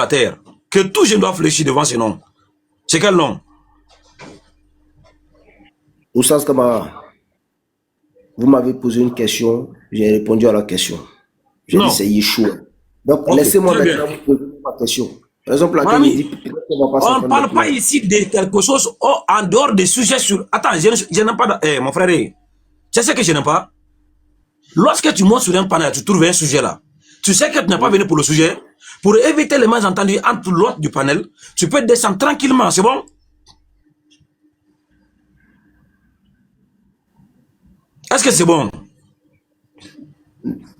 la terre, que tout jeune doit fléchir devant ce nom. C'est quel nom? Oustaz Kamara, vous m'avez posé une question, j'ai répondu à la question. J'ai dit c'est Yeshua. Donc, okay, laissez-moi maintenant vous poser ma question. Par exemple, la on ne parle pas ici de quelque chose en dehors des sujets sur... Attends, je n'aime pas... mon frère, tu sais que je n'aime pas? Lorsque tu montes sur un panel, tu trouves un sujet là. Tu sais que tu n'es pas venu pour le sujet. Pour éviter les malentendus entre l'autre du panel, tu peux descendre tranquillement, c'est bon? Est-ce que c'est bon?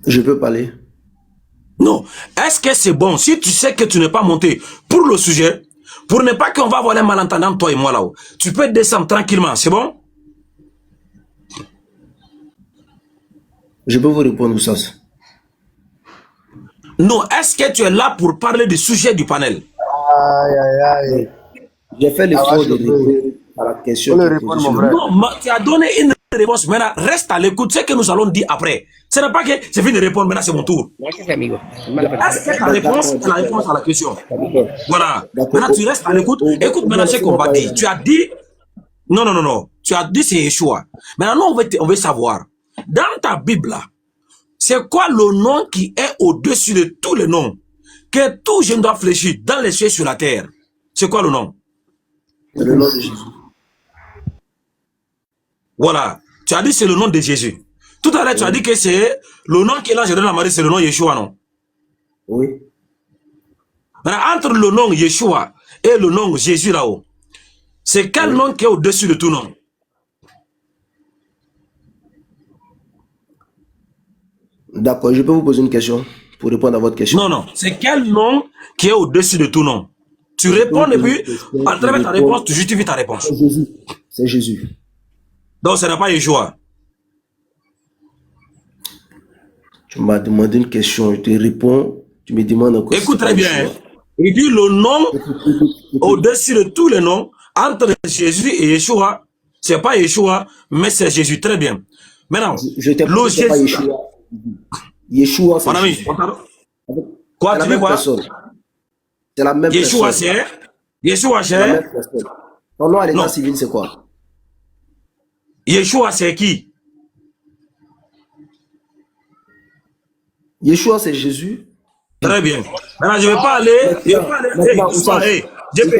Je peux parler. Non. Est-ce que c'est bon si tu sais que tu n'es pas monté pour le sujet, pour ne pas qu'on va avoir un malentendu toi et moi là-haut? Tu peux descendre tranquillement, c'est bon? Je peux vous répondre, Oussas. Non, est-ce que tu es là pour parler du sujet du panel? Aïe, aïe, aïe. J'ai fait l'effort de répondre à la question. Non, tu as donné une réponse. Maintenant, reste à l'écoute. Ce que nous allons dire après. Ce n'est pas que je viens de répondre, maintenant c'est mon tour. Est-ce que ta réponse est la réponse à la question? Voilà. Maintenant, tu restes à l'écoute. Écoute maintenant ce qu'on va dire. Tu as dit... Non, non, non, non. Tu as dit c'est Yeshua. Maintenant, on veut savoir. Dans ta Bible, là, c'est quoi le nom qui est au-dessus de tous les noms? Que tout jeune doit fléchir dans les cieux sur la terre. C'est quoi le nom? Le nom de Jésus. Voilà. Tu as dit c'est le nom de Jésus. Tout à l'heure, tu as dit que c'est le nom qui est là, je donne la Marie, c'est le nom Yeshua, non? Oui. Maintenant, entre le nom Yeshua et le nom Jésus là-haut, c'est quel nom qui est au-dessus de tout nom? D'accord, je peux vous poser une question pour répondre à votre question. Non, non. C'est quel nom qui est au-dessus de tout nom? Tu réponds et puis, à travers ta réponse, tu justifies ta réponse. C'est Jésus. C'est Jésus. Donc, ce n'est pas Yeshua. Tu m'as demandé une question, je te réponds, tu me demandes encore. Écoute très bien. Il dit le nom au-dessus de tous les noms, entre Jésus et Yeshua, c'est pas Yeshua, mais c'est Jésus. Très bien. Maintenant, je t'ai pas Jésus. Yeshua. Yeshua, c'est Jésus. Quoi, tu dis quoi? C'est la même Yeshua, personne. Yeshua, c'est... Ton nom à l'état civil, c'est quoi? Yeshua, c'est qui? Yeshua, c'est Jésus. Très bien. Maintenant, je ne vais pas aller...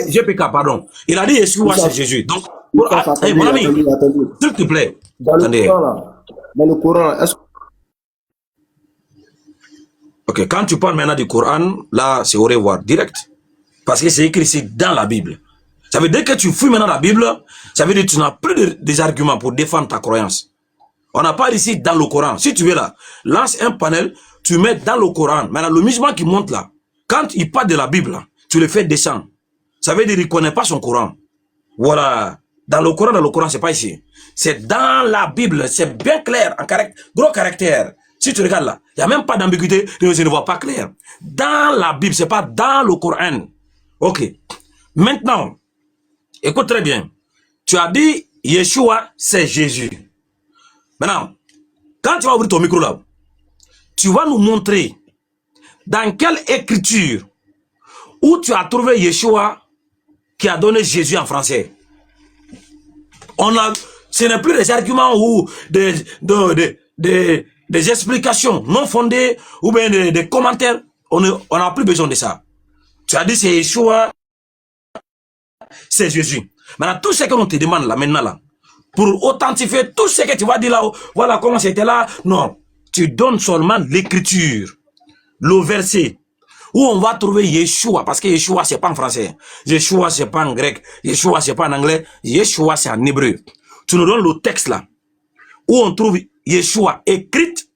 JPK, pardon. Il a dit Yeshua, c'est Jésus. Donc, mon ami, s'il te plaît. Dans le Coran, est-ce que... Ok, quand tu parles maintenant du Coran, là, c'est au revoir, direct. Parce que c'est écrit ici dans la Bible. Ça veut dire que tu fouilles maintenant la Bible, ça veut dire que tu n'as plus des arguments pour défendre ta croyance. On n'a pas ici dans le Coran. Si tu veux là, lance un panel, tu mets dans le Coran. Maintenant, le musulman qui monte là, quand il parle de la Bible, tu le fais descendre. Ça veut dire qu'il ne connaît pas son Coran. Voilà. Dans le Coran, c'est pas ici. C'est dans la Bible. C'est bien clair, en gros caractère. Si tu regardes là, il n'y a même pas d'ambiguïté, je ne vois pas clair. Dans la Bible, c'est pas dans le Coran. Ok. Maintenant, écoute très bien. Tu as dit, Yeshua, c'est Jésus. Maintenant, quand tu vas ouvrir ton micro là, tu vas nous montrer dans quelle écriture où tu as trouvé Yeshua qui a donné Jésus en français. Ce n'est plus des arguments ou des explications non fondées ou bien des commentaires. On n'a plus besoin de ça. Tu as dit c'est Yeshua, c'est Jésus. Maintenant, tout ce que l'on te demande là, maintenant là, pour authentifier tout ce que tu vas dire là, voilà comment c'était là, non. Tu donnes seulement l'écriture, le verset, où on va trouver Yeshua, parce que Yeshua, c'est pas en français. Yeshua, c'est pas en grec. Yeshua, c'est pas en anglais. Yeshua, c'est en hébreu. Tu nous donnes le texte là, où on trouve Yeshua écrite,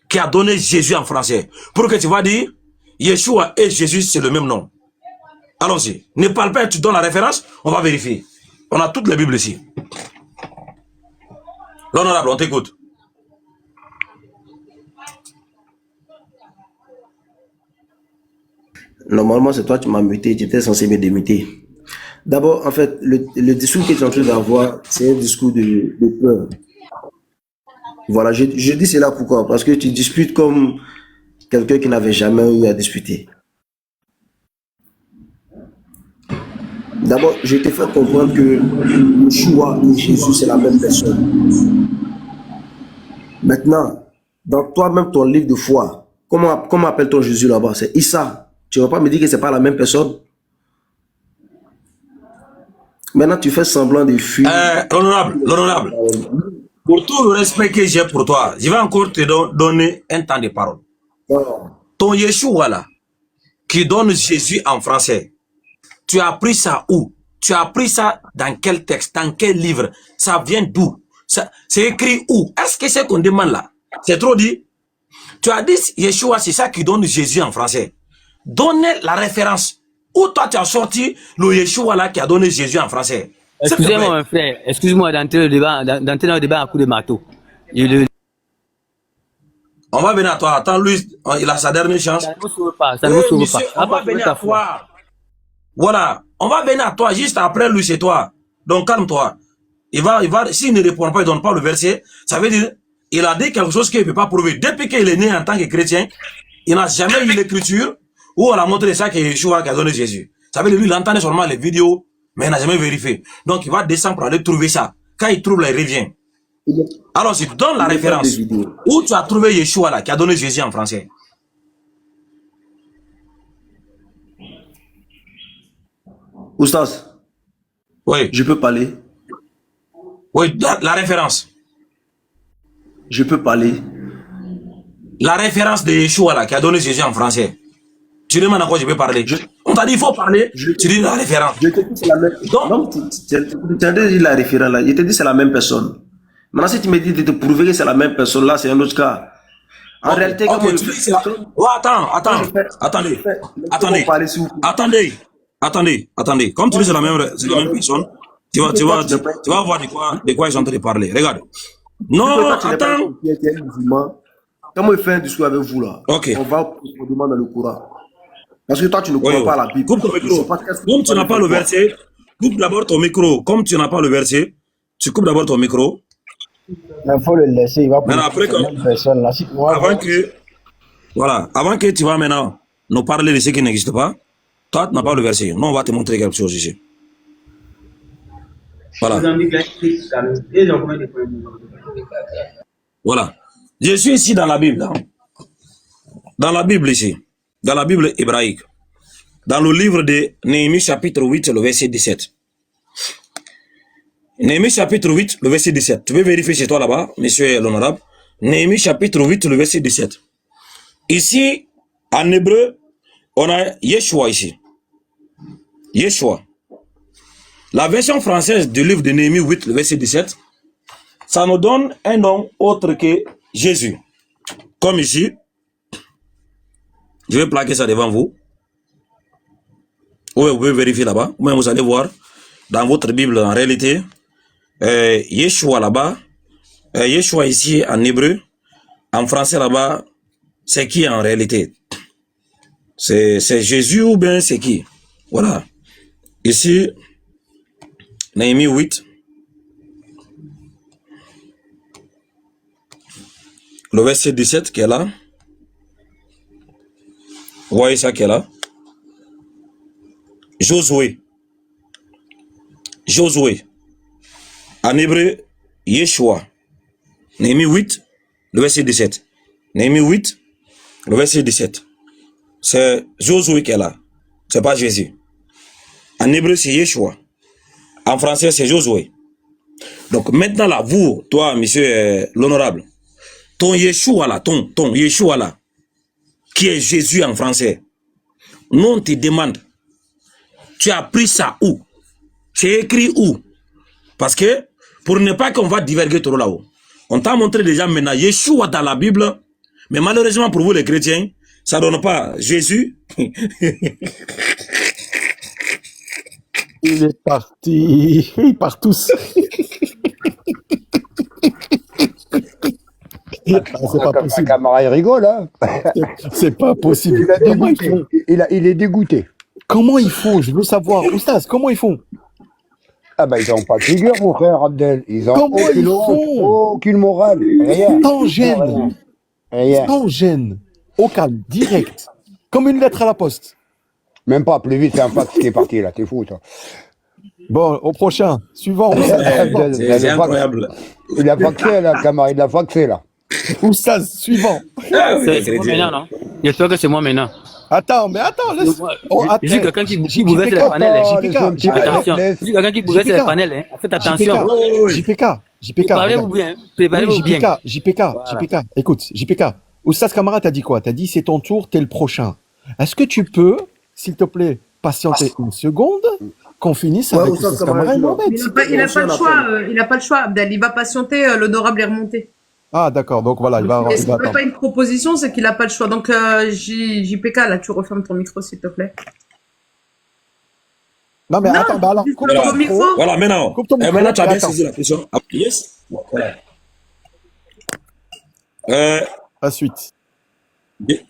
qui a donné Jésus en français. Pour que tu vas dire, Yeshua et Jésus, c'est le même nom. Allons-y. Ne parle pas, tu donnes la référence, on va vérifier. On a toutes les Bibles ici. L'honorable, on t'écoute. Normalement, c'est toi qui m'as muté, tu étais censé me démuter. D'abord, en fait, le discours que tu es en train d'avoir, c'est un discours de peur. Voilà, je dis cela pourquoi? Parce que tu disputes comme quelqu'un qui n'avait jamais eu à disputer. D'abord, je t'ai fait comprendre que Yeshua et Jésus, c'est la même personne. Maintenant, dans toi-même, ton livre de foi, comment appelle-t-on Jésus là-bas? C'est Issa. Tu ne vas pas me dire que ce n'est pas la même personne? Maintenant, tu fais semblant de fuir. L'honorable, pour tout le respect que j'ai pour toi, je vais encore te donner un temps de parole. Non. Ton Yeshua là, qui donne Jésus en français, tu as appris ça où? Tu as appris ça dans quel texte? Dans quel livre? Ça vient d'où? C'est écrit où? Est-ce que c'est qu'on demande là? C'est trop dit? Tu as dit Yeshua, c'est ça qui donne Jésus en français. Donnez la référence. Où toi tu as sorti le Yeshua là qui a donné Jésus en français? Excusez-moi, mon frère. Excuse-moi d'entrer dans le débat à coup de marteau. On va venir à toi. Attends, lui, il a sa dernière chance. Ça ne vous sauve pas. Ça ne vous sauve Monsieur, pas. on va venir à toi. Voilà. On va venir à toi juste après lui, c'est toi. Donc, calme-toi. S'il ne répond pas, il ne donne pas le verset, ça veut dire, il a dit quelque chose qu'il ne peut pas prouver. Depuis qu'il est né en tant que chrétien, il n'a jamais eu l'écriture où on a montré ça que Yeshua qui a donné Jésus. Ça veut dire, lui, il entendait seulement les vidéos, mais il n'a jamais vérifié. Donc, il va descendre pour aller trouver ça. Quand il trouve là, il revient. Alors, si tu donnes la référence, où tu as trouvé Yeshua là, qui a donné Jésus en français? Oustaz, Oui. je peux parler? Oui, la référence. Je peux parler? La référence de Yeshua là, qui a donné Jésus en français. Tu demandes à quoi je peux parler? On t'a dit il faut parler, tu dis la référence. Je te dis c'est la même. Donc, non, tu as dit la référence là. Je te dis c'est la même personne. Maintenant, si tu me dis de te prouver que c'est la même personne là, c'est un autre cas. En réalité, okay, comment je fais? Oh, attendez. Comme tu dis c'est la même personne, tu vas voir de quoi ils sont en train de parler. Regarde. Non, attends. Comment il fait un discours avec vous là? Ok. On va profondément dans le Coran. Parce que toi, tu ne crois pas à la Bible. Coupe ton micro. Comme tu n'as pas le verset, coupe d'abord ton micro. Comme tu n'as pas le verset, tu coupes d'abord ton micro. Il faut le laisser, il va prendre une personne là. Avant que tu vas maintenant nous parler de ce qui n'existe pas, toi, tu n'as pas le verset. Nous, on va te montrer quelque chose ici. Voilà. Voilà. Je suis ici dans la Bible. Hein. Dans la Bible ici. Dans la Bible hébraïque. Dans le livre de Néhémie chapitre 8, le verset 17. Néhémie chapitre 8, le verset 17. Tu peux vérifier chez toi là-bas, monsieur l'honorable. Néhémie chapitre 8, le verset 17. Ici, en hébreu, on a Yeshua ici. Yeshua. La version française du livre de Néhémie 8, le verset 17, ça nous donne un nom autre que Jésus. Comme ici, je vais plaquer ça devant vous. Oui, vous pouvez vérifier là-bas. Ou même vous allez voir dans votre Bible en réalité. Yeshua là-bas, Yeshua ici en hébreu, en français là-bas, c'est qui en réalité? C'est Jésus ou bien c'est qui? Voilà. Ici, Néhémie 8, le verset 17 qui est là. Vous voyez ça qui est là? Josué. En hébreu, Yeshua. Néhémie 8, le verset 17. Néhémie 8, le verset 17. C'est Josué qui est là. C'est pas Jésus. En hébreu, c'est Yeshua. En français, c'est Josué. Donc maintenant là, vous, toi, monsieur l'honorable, ton Yeshua là, ton Yeshua là, qui est Jésus en français, nous on te demande, tu as pris ça où? C'est écrit où? Parce que, pour ne pas qu'on va diverger trop là-haut, on t'a montré déjà maintenant Yeshua dans la Bible, mais malheureusement pour vous les chrétiens, ça ne donne pas Jésus. Il est parti. Ils partent tous. C'est pas possible. Camara, il rigole, hein. C'est pas possible. Il est dégoûté. Comment ils font? Je veux savoir. Oustaz, comment ils font? Ah ben, ils n'ont pas de figure, mon frère Abdel. Ils n'ont aucune morale. Rien. Sans gêne. Rien. Sans gêne. Au calme, direct. Comme une lettre à la poste. Même pas, plus vite, c'est un fax qui est parti, là. T'es fou, toi. Bon, au prochain. Suivant. C'est incroyable. Il a faxé, là, camarade. Il a faxé, là. Oustaz, suivant. Ah oui, C'est moi maintenant, non? J'espère que c'est moi maintenant. Attends, laisse. Oh, attends. Je dis quelqu'un qui bouleverse les panels. Attention. Je dis quelqu'un qui bouleverse les panels. Faites attention. JPK. Préparez-vous bien. Préparez-vous bien. JPK. Écoute, JPK. Oustaz Kamara t'a dit quoi? T'as dit c'est ton tour, t'es le prochain. Est-ce que tu peux, s'il te plaît, patienter une seconde, qu'on finisse avec Oustaz Kamara et Mohamed? Il n'a pas le choix, il n'a pas le choix, Abdel. Il va patienter, l'honorable est remonté. Ah, d'accord. Donc voilà, il va C'est attendre. pas une proposition, c'est qu'il n'a pas le choix. Donc, JPK, là, tu refermes ton micro, s'il te plaît. Non, mais attends, alors, coupe ton micro. Voilà, maintenant. Maintenant, tu as bien saisi la question. Yes. Voilà. La suite.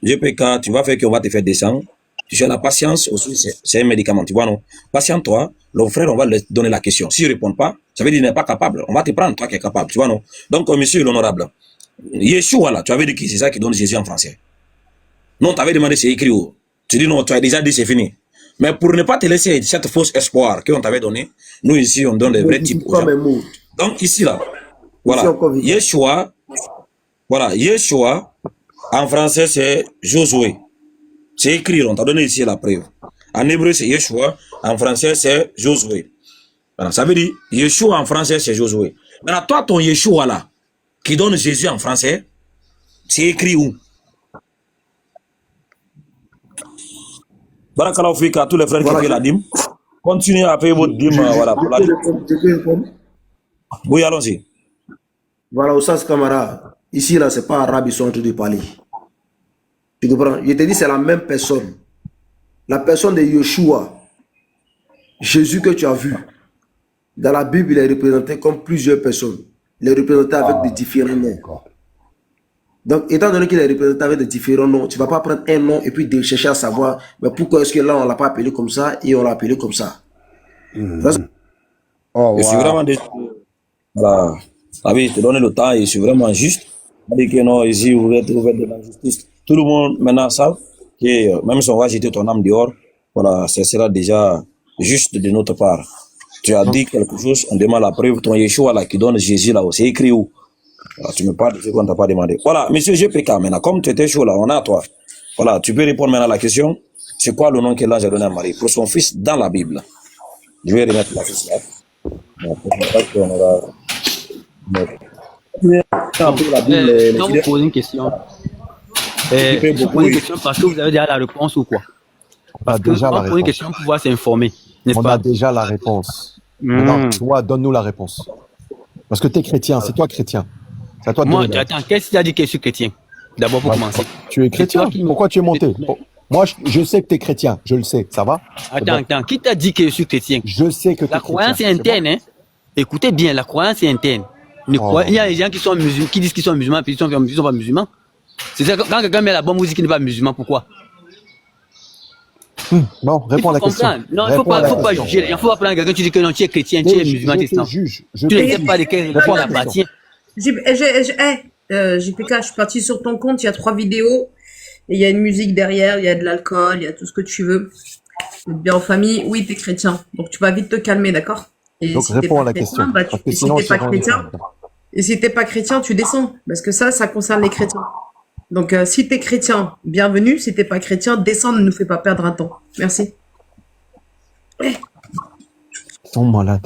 GPK, tu vas faire qu'on va te faire descendre. Tu sais, la patience aussi, c'est un médicament, tu vois, non? Patiente-toi, le frère, on va lui donner la question. S'il ne répond pas, ça veut dire qu'il n'est pas capable. On va te prendre, toi qui es capable, tu vois, non? Donc, monsieur l'honorable, Yeshua, là, tu avais dit que c'est ça qui donne Jésus en français. Non, tu avais demandé c'est écrit où? Tu dis non, tu as déjà dit c'est fini. Mais pour ne pas te laisser cette fausse espoir qu'on t'avait donné, nous ici, on donne des vrais types aux gens. Donc, ici, là, voilà, Yeshua, voilà, Yeshua, en français, c'est Josué. C'est écrit, on t'a donné ici la preuve. En hébreu, c'est Yeshua. En français, c'est Josué. Voilà, ça veut dire, Yeshua en français, c'est Josué. Maintenant, toi, ton Yeshua là, qui donne Jésus en français, c'est écrit où? Barakallahu fika, tous les frères qui payent la dîme. Continuez à payer votre dîme. Voilà, pour la dîme. Oui, allons-y. Voilà, Oustaz Kamara. Ici, là, c'est pas arabe, ils sont en train de parler. Tu comprends? Je te dis, c'est la même personne. La personne de Yeshua, Jésus que tu as vu, dans la Bible, il est représenté comme plusieurs personnes. Il est représenté avec des différents noms. Donc, étant donné qu'il est représenté avec des différents noms, tu ne vas pas prendre un nom et puis chercher à savoir, mais pourquoi est-ce que là, on ne l'a pas appelé comme ça et on l'a appelé comme ça. Je suis vraiment désolé. Voilà. Ah oui, je te donne le temps et je suis vraiment juste. On dit que non, ici, vous êtes ouvert de la justice. Tout le monde maintenant savent que même si on va jeter ton âme dehors, voilà, ce sera déjà juste de notre part. Tu as dit quelque chose, on demande la preuve, ton Yeshua là qui donne Jésus là, c'est écrit où? Voilà, tu me parles de ce qu'on t'a pas demandé. Voilà, monsieur GPK, maintenant, comme tu étais chaud là, on a à toi. Voilà, tu peux répondre maintenant à la question. C'est quoi le nom que l'ange a donné à Marie pour son fils dans la Bible? Je vais remettre la fils là. Bon, pour ne pas qu'on aura... Quand vous posez une question, vous posez une question parce que vous avez déjà la réponse ou quoi? Parce que on pose une question pour pouvoir s'informer, n'est-ce pas? On a déjà la réponse. Maintenant, toi, donne-nous la réponse. Parce que tu es chrétien, c'est toi chrétien. C'est à toi de moi, attends, qu'est-ce que tu as dit que je suis chrétien? D'abord pour commencer. Tu es chrétien? Pourquoi tu es monté? Moi, je sais que tu es chrétien, je le sais, ça va? Attends, qui t'a dit que je suis chrétien? Je sais que tu es chrétien. La croyance est interne, hein? Écoutez bien, la croyance est interne. Il y a des gens qui sont musulmans, qui disent qu'ils sont musulmans, puis ils sont pas musulmans. C'est ça, quand quelqu'un met la bonne musique, il n'est pas musulman, pourquoi? Non, réponds à la question. Non, il ne faut pas juger. Il ne faut pas prendre quelqu'un, tu dis que non, tu es chrétien, tu es musulman, tu es islam. Tu ne sais pas lesquels réponds à la question. JPK, je suis parti sur ton compte, il y a 3 vidéos, et il y a une musique derrière, il y a de l'alcool, il y a tout ce que tu veux. Bien en famille, oui, tu es chrétien. Donc tu vas vite te calmer, d'accord? Et donc si réponds à la question. Et si t'es pas chrétien, tu descends. Parce que ça concerne les chrétiens. Donc, si t'es chrétien, bienvenue. Si t'es pas chrétien, descends, ne nous fais pas perdre un temps. Merci. Ils sont malades.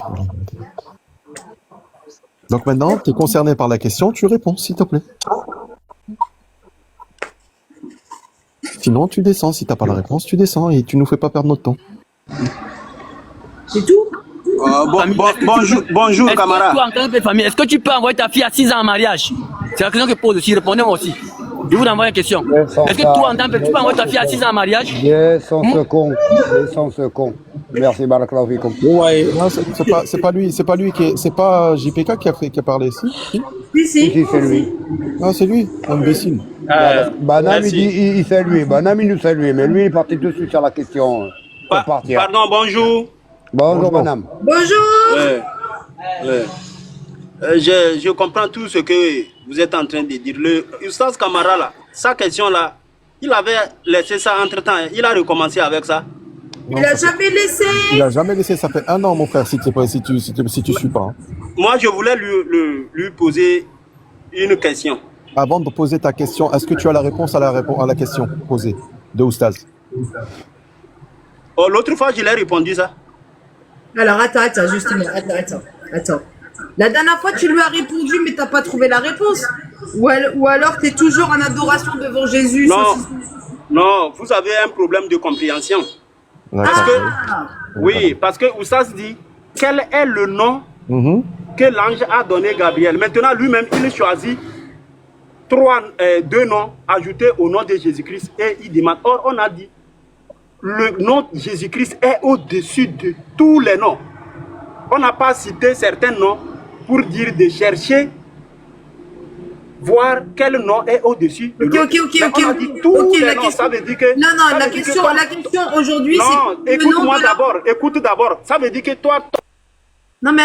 Donc maintenant, tu es concerné par la question, tu réponds, s'il te plaît. Sinon, tu descends. Si t'as pas la réponse, tu descends et tu nous fais pas perdre notre temps. C'est tout? Bonjour, camarade. Est-ce que tu peux envoyer ta fille à 6 ans en mariage? C'est la question que je pose aussi. Répondez-moi aussi. Je vous envoie une question. Est-ce que toi, en tant que tu peux envoyer ta fille à 6 ans en mariage? Laissons ce con. Merci, Barakallahu Fikoum. Non, c'est pas lui c'est pas JPK qui a parlé ici. Si, c'est lui. Ah, c'est lui, imbécile. Banam, il fait lui. Banam, il nous fait lui. Mais lui, il est parti dessus sur la question. Pardon, bonjour. Bonjour, Banam. Bonjour. Je comprends tout ce que vous êtes en train de dire. Le Oustaz Kamara, là, sa question là, il avait laissé ça entre temps. Il a recommencé avec ça. Il a jamais laissé. Il a jamais laissé. Ça fait 1 an, mon frère, si tu suis pas. Hein. Moi, je voulais lui poser une question. Avant de poser ta question, est-ce que tu as la réponse à la question posée de Oustaz? Oh, l'autre fois, je l'ai répondu ça. Alors, attends, justement, attends. La dernière fois, tu lui as répondu, mais t'as pas trouvé la réponse. Ou alors, tu es toujours en adoration devant Jésus. Non, vous avez un problème de compréhension. Parce que Oustaz dit, quel est le nom que l'ange a donné Gabriel. Maintenant, lui-même, il choisit 2 noms ajoutés au nom de Jésus-Christ et il demande. Or, on a dit, le nom de Jésus-Christ est au-dessus de tous les noms. On n'a pas cité certains noms pour dire de chercher, voir quel nom est au-dessus de l'autre. On a dit tous les noms, ça veut dire que... Non, la question aujourd'hui, c'est... Non, écoute d'abord. Ça veut dire que toi... Non, mais